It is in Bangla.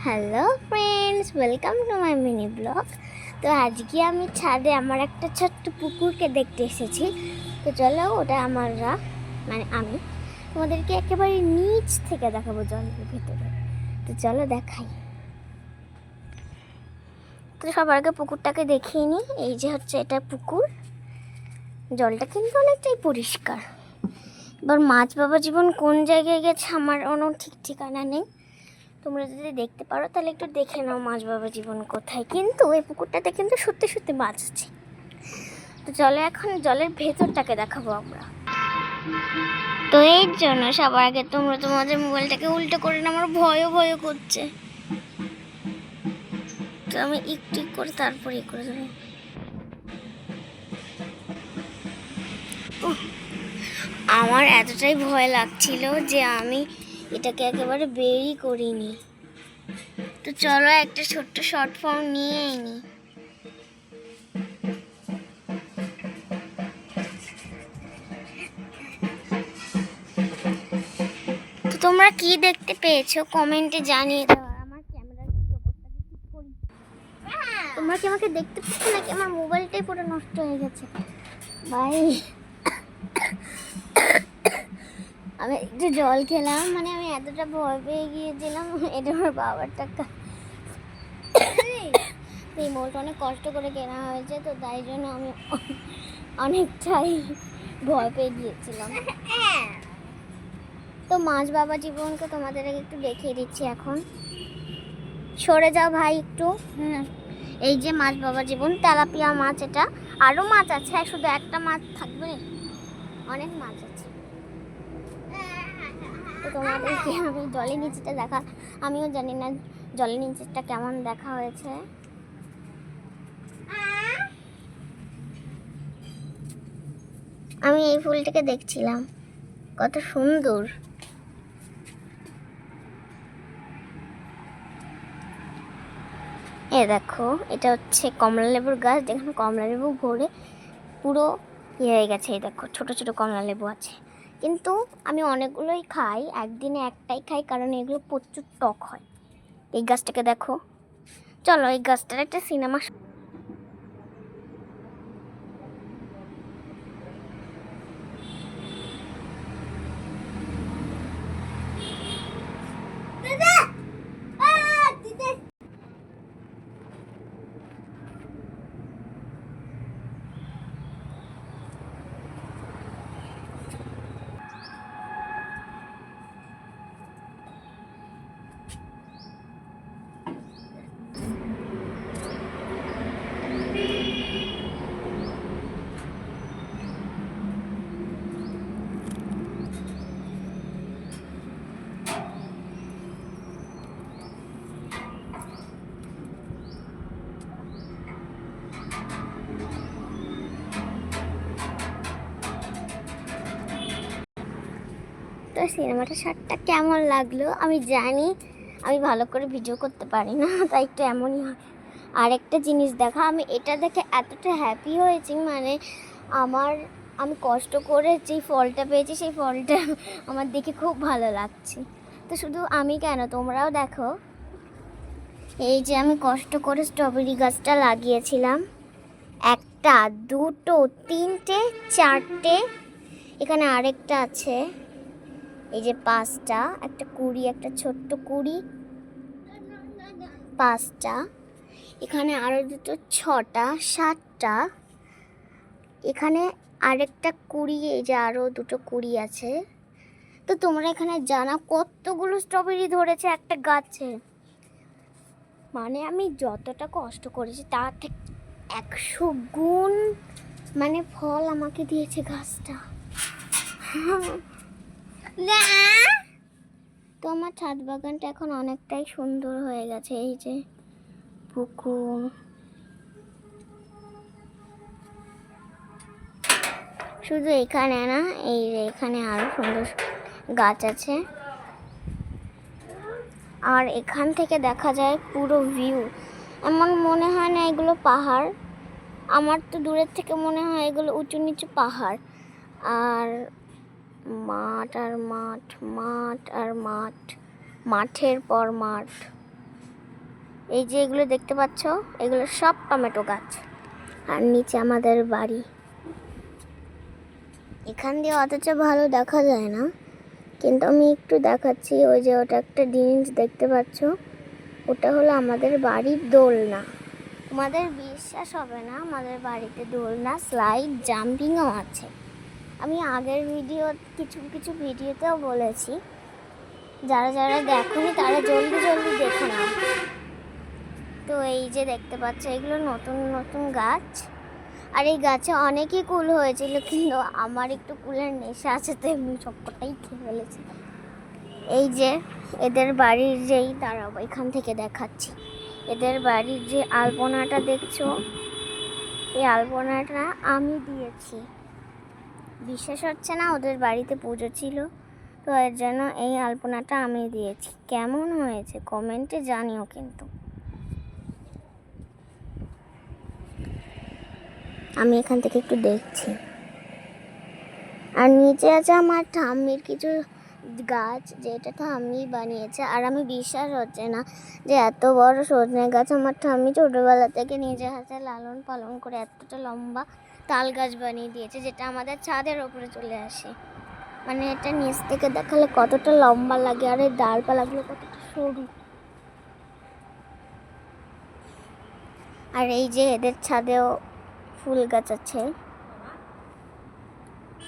Hello friends, welcome to my mini blog. তো আজকে আমি ছাদে আমার একটা ছোট্ট পুকুরকে দেখতে এসেছি। তো চলো ওটা আমি তোমাদেরকে একেবারে নিচ থেকে দেখাবো জলের ভেতরে। তো চলো দেখাই। তো সবার আগে পুকুরটাকে দেখিয়ে নিই। এই যে হচ্ছে এটা পুকুর, জলটা কিন্তু অনেকটাই পরিষ্কার। এবার মাছ বাবা জীবন কোন জায়গায় গেছে আমার কোনো ঠিক ঠিকানা নেই। তোমরা যদি দেখতে পারো তাহলে একটু দেখে নাও মাছ বাবা জীবন কোথায়। কিন্তু এই পুকুরটাতে কিন্তু সত্যি সত্যি মাছ আছে। তো চলো এখন জলের ভেতরটাকে দেখাবো আমরা। তো এর জন্য সবার আগে তোমরা তোমাদের মোবাইলটাকে উল্টো করে না, আমার ভয়ও করছে। তো আমি একটু করে তারপরে করে দেবো। আমার এতটাই ভয় লাগছিল যে আমি এটাকে একেবারে বেরই করিনি। তো চলো একটা ছোট্ট শর্ট ফর্ম নিয়ে নি। তো তোমরা কি দেখতে পেয়েছো কমেন্টে জানিয়ে দাও। আমার ক্যামেরার কি অবস্থা, ঠিক করি। তোমরা কি আমাকে দেখতে পাচ্ছ নাকি আমার মোবাইলটাই পুরো নষ্ট হয়ে গেছে ভাই? আমি একটু জল খেলাম, আমি এতটা ভয় পেয়ে গিয়েছিলাম। এটা আমার বাবার টাকা, এই মোলটা অনেক কষ্ট করে কেনা হয়েছে, তো তাই জন্য আমি অনেকটাই ভয় পেয়ে গিয়েছিলাম। তো মাছ বাবা জীবনকে তোমাদের একটু দেখিয়ে দিচ্ছি এখন। সরে যাও ভাই একটু। এই যে মাছ বাবা জীবন, তেলাপিয়া মাছ। এটা আরও মাছ আছে, শুধু একটা মাছ থাকবে, অনেক মাছ আছে। তো তোমাদেরকে আমি জলের নিচেটা আমিও জানি না জলের নিচেটা কেমন দেখা হয়েছে। আমি এই ফুলটাকে দেখছিলাম, কত সুন্দর। দেখো, এটা হচ্ছে কমলা লেবুর গাছ। দেখুন কমলা লেবু ভরে পুরো হয়ে গেছে। এই দেখো ছোট ছোট কমলা লেবু আছে, কিন্তু আমি অনেকগুলোই খাই, একদিনে একটাই খাই, কারণ এগুলো প্রচুর টক হয়। এই গাছটাকে দেখো। চলো এই গাছটার একটা সিনেমা। তো সিনেমাটা শার্টটা কেমন লাগলো আমি জানি, আমি ভালো করে ভিডিও করতে পারি না, তাই একটু এমনই হয়। আর একটা জিনিস দেখা, আমি এটা দেখে এতটা হ্যাপি হয়েছি, আমি কষ্ট করে যেই ফলটা পেয়েছি সেই ফলটা আমার দেখে খুব ভালো লাগছে। তো শুধু আমি কেন, তোমরাও দেখো। এই যে আমি কষ্ট করে স্ট্রবেরি গাছটা লাগিয়েছিলাম, একটা, দুটো, তিনটে, চারটে, এখানে আরেকটা আছে। এই যে পাঁচটা, একটা কুড়ি, একটা ছোট্ট কুড়ি, পাঁচটা, এখানে আরো দুটো, ছটা, সাতটা, এখানে আরেকটা কুড়ি, এই যে আরো দুটো কুড়ি আছে। তো তোমরা এখানে জানা কতগুলো স্ট্রবেরি ধরেছে একটা গাছে। আমি যতটা কষ্ট করেছি তার থেকে 100 গুণ ফল আমাকে দিয়েছে গাছটা। তো আমার ছাদ বাগানটা এখন অনেকটাই সুন্দর হয়ে গেছে। এই যে পুকুর, শুধু এখানে না, এই যে এখানে আরো সুন্দর গাছ আছে। আর এখান থেকে দেখা যায় পুরো ভিউ। এমন মনে হয় না এগুলো পাহাড়, আমার তো দূরের থেকে মনে হয় এগুলো উঁচু নিচু পাহাড়। আর মাঠ আর মাঠ, মাঠ আর মাঠ, মাঠের পর মাঠ। এই যে এগুলো দেখতে পাচ্ছ, এগুলো সব টমেটো গাছ। আর নিচে আমাদের বাড়ি। এখান দিয়ে অথচ ভালো দেখা যায় না, কিন্তু আমি একটু দেখাচ্ছি। ওই যে ওটা একটা জিনিস দেখতে পাচ্ছ, ওটা হলো আমাদের বাড়ির দোলনা। তোমাদের বিশ্বাস হবে না, আমাদের বাড়িতে দোলনা, স্লাইড, জাম্পিংও আছে। আমি আগের কিছু কিছু ভিডিওতেও বলেছি, যারা যারা দেখোনি তারা জলদি জলদি দেখে নাও। তো এই যে দেখতে পাচ্ছ, এগুলো নতুন নতুন গাছ। আর এই গাছে অনেকই কুল হয়েছিল, কিন্তু আমার একটু কুলের নেশা আছে, তো এমনি সবকটাই খেয়ে ফেলেছি। এই যে এদের বাড়ির দাঁড়াবো, এখান থেকে দেখাচ্ছি। এদের বাড়ির যে আলপনাটা দেখছো, এই আলপনাটা আমি দিয়েছি। বিশ্বাস হচ্ছে না, ওদের বাড়িতে পুজো ছিল, তো এর জন্য এই আলপনাটা আমি দিয়েছি। কেমন হয়েছে কমেন্টে জানিও কিন্তু। আমি এখান থেকে একটু দেখছি। আর নিচে আছে আমার ঠাম্মির কিছু গাছ, যেটা ঠাম্মি বানিয়েছে। আর আমি বিশ্বাস হচ্ছে না যে এত বড় সজনে গাছ আমার ঠাম্মি ছোটোবেলা থেকে নিজের হাতে লালন পালন করে এতটা লম্বা তাল গাছ বানিয়ে দিয়েছে, যেটা আমাদের ছাদের ওপরে চলে আসে। মানে এটা নিচ থেকে দেখালে কতটা লম্বা লাগে, আর এই ডালপালাগুলো কতটা সরু। আর এই যে এদের ছাদেও ফুল গাছ আছে।